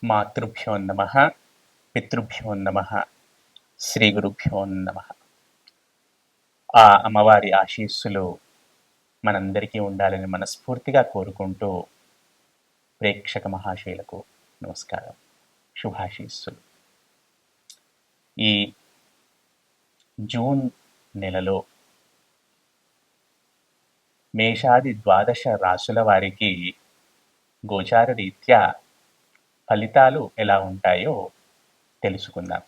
మాతృభ్యో నమః, పితృభ్యో నమః, శ్రీ గురుభ్యో నమః. ఆ అమ్మవారి ఆశీస్సులు మనందరికీ ఉండాలని మనస్ఫూర్తిగా కోరుకుంటూ ప్రేక్షక మహాశయులకు నమస్కారం, శుభాశీస్సులు. ఈ జూన్ నెలలో మేషాది ద్వాదశ రాశుల వారికి గోచార రీత్యా ఫలితాలు ఎలా ఉంటాయో తెలుసుకుందాం.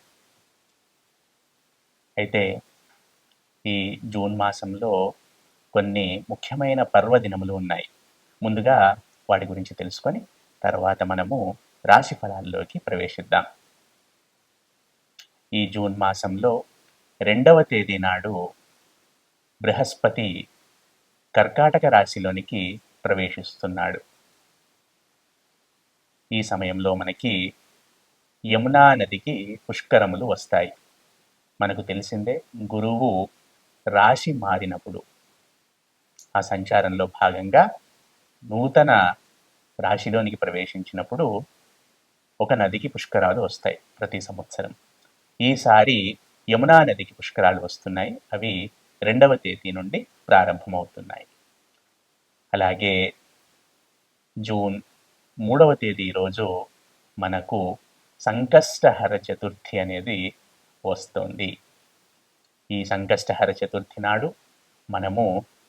అయితే ఈ జూన్ మాసంలో కొన్ని ముఖ్యమైన పర్వదినములు ఉన్నాయి. ముందుగా వాటి గురించి తెలుసుకొని తర్వాత మనము రాశి ఫలాల్లోకి ప్రవేశిద్దాం. ఈ జూన్ మాసంలో 2వ తేదీ నాడు బృహస్పతి కర్కాటక రాశిలోనికి ప్రవేశిస్తున్నాడు. ఈ సమయంలో మనకి యమునా నదికి పుష్కరములు వస్తాయి. మనకు తెలిసిందే, గురువు రాశి మారినప్పుడు ఆ సంచారంలో భాగంగా నూతన రాశిలోనికి ప్రవేశించినప్పుడు ఒక నదికి పుష్కరాలు వస్తాయి ప్రతి సంవత్సరం. ఈసారి యమునా నదికి పుష్కరాలు వస్తున్నాయి. అవి 2వ తేదీ నుండి ప్రారంభమవుతున్నాయి. అలాగే జూన్ 3వ తేదీ రోజు మనకు సంకష్టహర చతుర్థి అనేది వస్తుంది. ఈ సంకష్టహర చతుర్థి నాడు మనము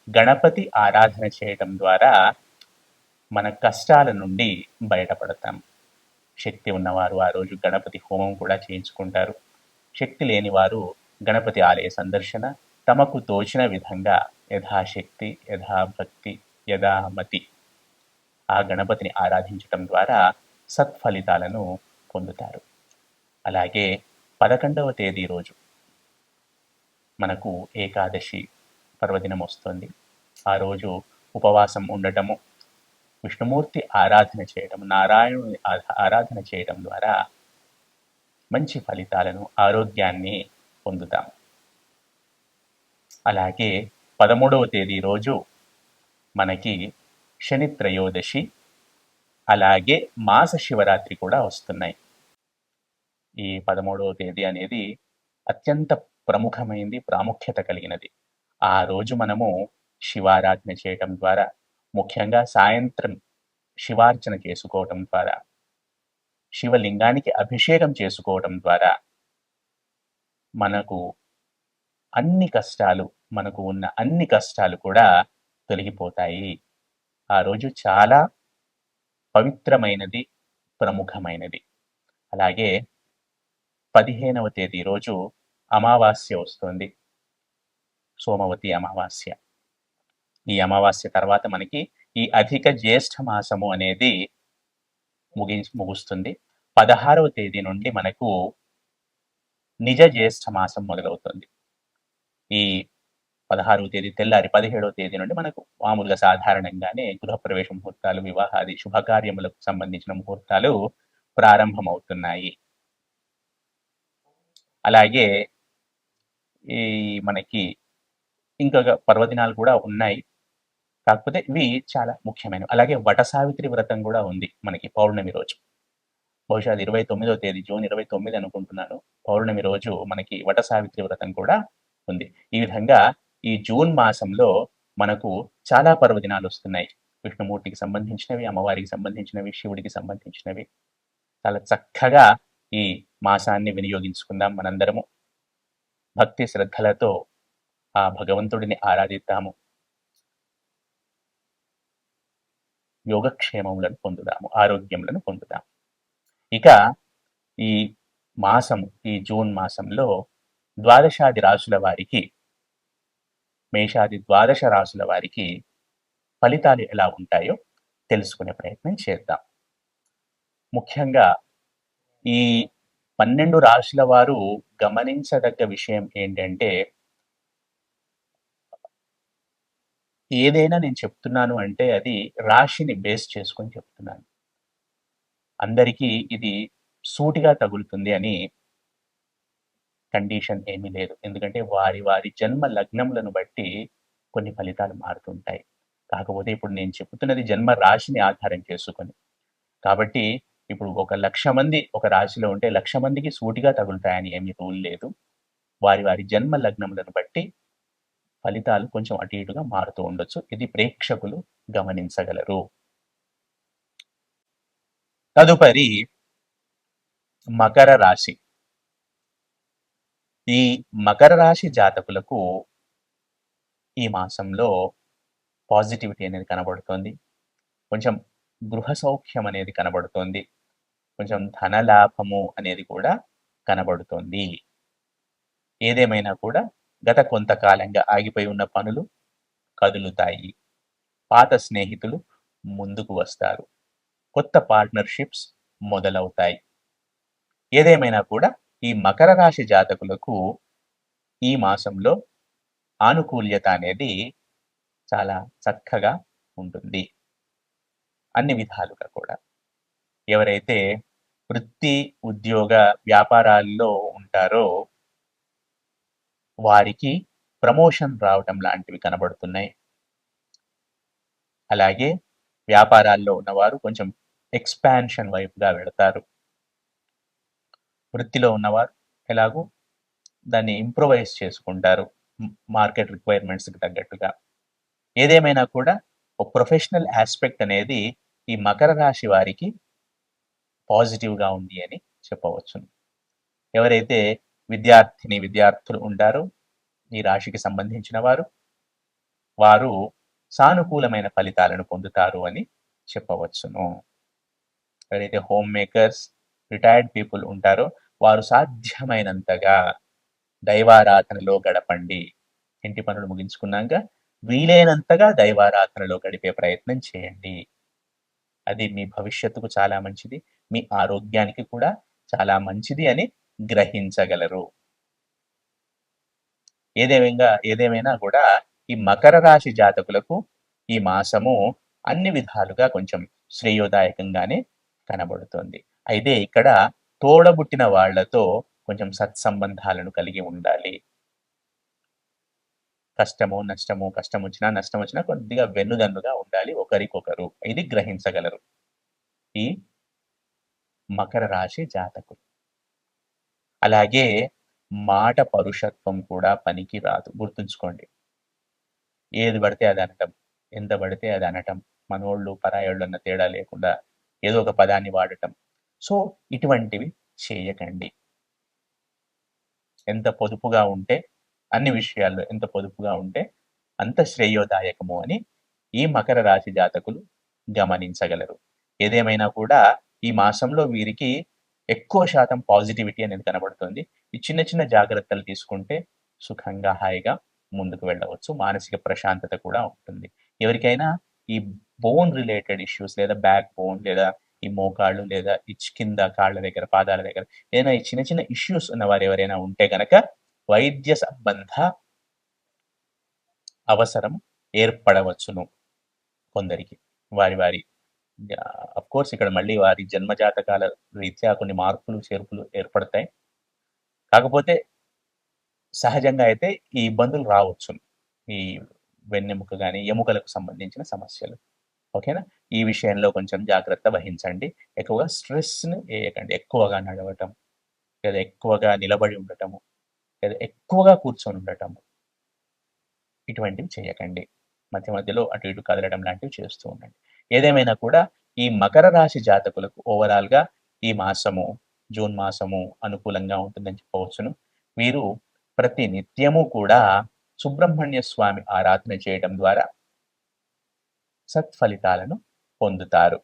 గణపతి ఆరాధన చేయడం ద్వారా మన కష్టాల నుండి బయటపడతాం. శక్తి ఉన్నవారు ఆ రోజు గణపతి హోమం కూడా చేయించుకుంటారు. శక్తి లేని వారు గణపతి ఆలయ సందర్శన, తమకు తోచిన విధంగా యథాశక్తి, యథాభక్తి, యథామతి ఆ గణపతిని ఆరాధించటం ద్వారా సత్ఫలితాలను పొందుతారు. అలాగే 11వ తేదీ రోజు మనకు ఏకాదశి పర్వదినం వస్తుంది. ఆ రోజు ఉపవాసం ఉండటము, విష్ణుమూర్తి ఆరాధన చేయడం, నారాయణుని ఆరాధన చేయడం ద్వారా మంచి ఫలితాలను, ఆరోగ్యాన్ని పొందుతాం. అలాగే 13వ తేదీ రోజు మనకి శని త్రయోదశి, అలాగే మాస శివరాత్రి కూడా వస్తున్నాయి. ఈ 13వ తేదీ అనేది అత్యంత ప్రముఖమైనది, ప్రాముఖ్యత కలిగినది. ఆ రోజు మనము శివారాధన చేయటం ద్వారా, ముఖ్యంగా సాయంత్రం శివార్చన చేసుకోవటం ద్వారా, శివలింగానికి అభిషేకం చేసుకోవటం ద్వారా మనకు ఉన్న అన్ని కష్టాలు కూడా తొలగిపోతాయి. ఆ రోజు చాలా పవిత్రమైనది, ప్రముఖమైనది. అలాగే 15వ తేదీ రోజు అమావాస్య వస్తుంది, సోమవతి అమావాస్య. ఈ అమావాస్య తర్వాత మనకి ఈ అధిక జ్యేష్ఠ మాసము అనేది ముగుస్తుంది. 16వ తేదీ నుండి మనకు నిజ జ్యేష్ఠ మాసం మొదలవుతుంది. ఈ 16వ తేదీ తెల్లారి 17వ తేదీ నుండి మనకు మామూలుగా సాధారణంగానే గృహప్రవేశ ముహూర్తాలు, వివాహాది శుభకార్యములకు సంబంధించిన ముహూర్తాలు ప్రారంభమవుతున్నాయి. అలాగే ఈ మనకి ఇంకొక పర్వదినాలు కూడా ఉన్నాయి, కాకపోతే ఇవి చాలా ముఖ్యమైనవి. అలాగే వట సావిత్రి వ్రతం కూడా ఉంది మనకి పౌర్ణమి రోజు. బహుశా అది 29వ తేదీ, జూన్ 29 అనుకుంటున్నాను. పౌర్ణమి రోజు మనకి వట సావిత్రి వ్రతం కూడా ఉంది. ఈ విధంగా ఈ జూన్ మాసంలో మనకు చాలా పర్వదినాలు వస్తున్నాయి. విష్ణుమూర్తికి సంబంధించినవి, అమ్మవారికి సంబంధించినవి, శివుడికి సంబంధించినవి. చాలా చక్కగా ఈ మాసాన్ని వినియోగించుకుందాం. మనందరము భక్తి శ్రద్ధలతో ఆ భగవంతుడిని ఆరాధిద్దాము, యోగక్షేమములను పొందుదాము, ఆరోగ్యములను పొందుదాము. ఇక ఈ మాసం, ఈ జూన్ మాసంలో ద్వాదశాది రాశుల వారికి, మేషాది ద్వాదశ రాశుల వారికి ఫలితాలు ఎలా ఉంటాయో తెలుసుకునే ప్రయత్నం చేద్దాం. ముఖ్యంగా ఈ 12 రాశుల వారు గమనించదగ్గ విషయం ఏంటంటే, ఏదైనా నేను చెప్తున్నాను అంటే అది రాశిని బేస్ చేసుకొని చెప్తున్నాను. అందరికీ ఇది సూటిగా తగులుతుంది అని కండిషన్ ఏమీ లేదు. ఎందుకంటే వారి వారి జన్మ లగ్నములను బట్టి కొన్ని ఫలితాలు మారుతుంటాయి. కాకపోతే ఇప్పుడు నేను చెప్తున్నది జన్మ రాశిని ఆధారం చేసుకొని. కాబట్టి ఇప్పుడు ఒక 1,00,000 మంది ఒక రాశిలో ఉంటే 1,00,000 మందికి సూటిగా తగులుతాయని ఏమి రూల్ లేదు. వారి వారి జన్మ లగ్నములను బట్టి ఫలితాలు కొంచెం అటు ఇటుగా మారుతూ ఉండొచ్చు. ఇది ప్రేక్షకులు గమనించగలరు. తదుపరి మకర రాశి. ఈ మకర రాశి జాతకులకు ఈ మాసంలో పాజిటివిటీ అనేది కనబడుతోంది. కొంచెం గృహ సౌఖ్యం అనేది కనబడుతోంది. కొంచెం ధనలాభము అనేది కూడా కనబడుతోంది. ఏదేమైనా కూడా గత కొంతకాలంగా ఆగిపోయి ఉన్న పనులు కదులుతాయి. పాత స్నేహితులు ముందుకు వస్తారు. కొత్త పార్ట్నర్షిప్స్ మొదలవుతాయి. ఏదేమైనా కూడా ఈ మకర రాశి జాతకులకు ఈ మాసంలో ఆనుకూల్యత అనేది చాలా చక్కగా ఉంటుంది. అన్ని విధాలుగా కూడా. ఎవరైతే వృత్తి, ఉద్యోగ, వ్యాపారాల్లో ఉంటారో వారికి ప్రమోషన్ రావటం లాంటివి కనబడుతున్నాయి. అలాగే వ్యాపారాల్లో ఉన్నవారు కొంచెం ఎక్స్పాన్షన్ వైపుగా వెళతారు. వృత్తిలో ఉన్నవారు ఎలాగో దాన్ని ఇంప్రూవైజ్ చేసుకుంటారు మార్కెట్ రిక్వైర్మెంట్స్కి తగ్గట్టుగా. ఏదేమైనా కూడా ఒక ప్రొఫెషనల్ ఆస్పెక్ట్ అనేది ఈ మకర రాశి వారికి పాజిటివ్గా ఉంది అని చెప్పవచ్చు. ఎవరైతే విద్యార్థులు ఉంటారో ఈ రాశికి సంబంధించిన వారు సానుకూలమైన ఫలితాలను పొందుతారు అని చెప్పవచ్చును. ఎవరైతే హోమ్ మేకర్స్, రిటైర్డ్ పీపుల్ ఉంటారో వారు సాధ్యమైనంతగా దైవారాధనలో గడపండి. ఇంటి పనులు ముగించుకున్నాక వీలైనంతగా దైవారాధనలో గడిపే ప్రయత్నం చేయండి. అది మీ భవిష్యత్తుకు చాలా మంచిది, మీ ఆరోగ్యానికి కూడా చాలా మంచిది అని గ్రహించగలరు. ఏదేమైనా కూడా ఈ మకర రాశి జాతకులకు ఈ మాసము అన్ని విధాలుగా కొంచెం శ్రేయోదాయకంగానే కనబడుతుంది. అయితే ఇక్కడ తోడబుట్టిన వాళ్లతో కొంచెం సత్సంబంధాలను కలిగి ఉండాలి. కష్టం వచ్చినా నష్టం వచ్చినా కొద్దిగా వెన్నుదన్నుగా ఉండాలి ఒకరికొకరు. ఇది గ్రహించగలరు ఈ మకర రాశి జాతకులు. అలాగే మాట పరుషత్వం కూడా పనికి రాదు. గుర్తుంచుకోండి. ఏది పడితే అది అనటం, ఎంత పడితే అది అనటం, మనోళ్ళు పరాయోళ్ళు అన్న తేడా లేకుండా ఏదో ఒక పదాన్ని వాడటం. సో ఇటువంటివి చేయకండి. ఎంత పొదుపుగా ఉంటే అన్ని విషయాల్లో ఎంత పొదుపుగా ఉంటే అంత శ్రేయోదాయకము అని ఈ మకర రాశి జాతకులు గమనించగలరు. ఏదేమైనా కూడా ఈ మాసంలో వీరికి ఎక్కువ శాతం పాజిటివిటీ అనేది కనబడుతుంది. ఈ చిన్న చిన్న జాగ్రత్తలు తీసుకుంటే సుఖంగా హాయిగా ముందుకు వెళ్ళవచ్చు. మానసిక ప్రశాంతత కూడా ఉంటుంది. ఎవరికైనా ఈ బోన్ రిలేటెడ్ ఇష్యూస్ లేదా బ్యాక్ బోన్ లేదా ఈ మోకాళ్ళు లేదా కింద కాళ్ళ దగ్గర పాదాల దగ్గర ఏదైనా ఈ చిన్న చిన్న ఇష్యూస్ ఉన్నవారు ఎవరైనా ఉంటే గనక వైద్య సంబంధ అవసరం ఏర్పడవచ్చును కొందరికి. వారి కోర్స్ ఇక్కడ మళ్ళీ వారి జన్మజాతకాల రీత్యా కొన్ని మార్పులు చేర్పులు ఏర్పడతాయి. కాకపోతే సహజంగా అయితే ఈ ఇబ్బందులు రావచ్చు. ఈ వెన్నెముక కానీ ఎముకలకు సంబంధించిన సమస్యలు. ఓకేనా? ఈ విషయంలో కొంచెం జాగ్రత్త వహించండి. ఎక్కువగా స్ట్రెస్ని వేయకండి. ఎక్కువగా నడవటం లేదా ఎక్కువగా నిలబడి ఉండటము లేదా ఎక్కువగా కూర్చొని ఉండటము ఇటువంటివి చేయకండి. మధ్య మధ్యలో అటు ఇటు కదలడం లాంటివి చేస్తూ ఉండండి. ఏదేమైనా కూడా ఈ మకర రాశి జాతకులకు ఓవరాల్గా ఈ మాసము జూన్ మాసము అనుకూలంగా ఉంటుందని చెప్పవచ్చును. వీరు ప్రతి నిత్యము కూడా సుబ్రహ్మణ్య స్వామి ఆరాధన చేయడం ద్వారా సత్ఫలితాలను పొందుతారు.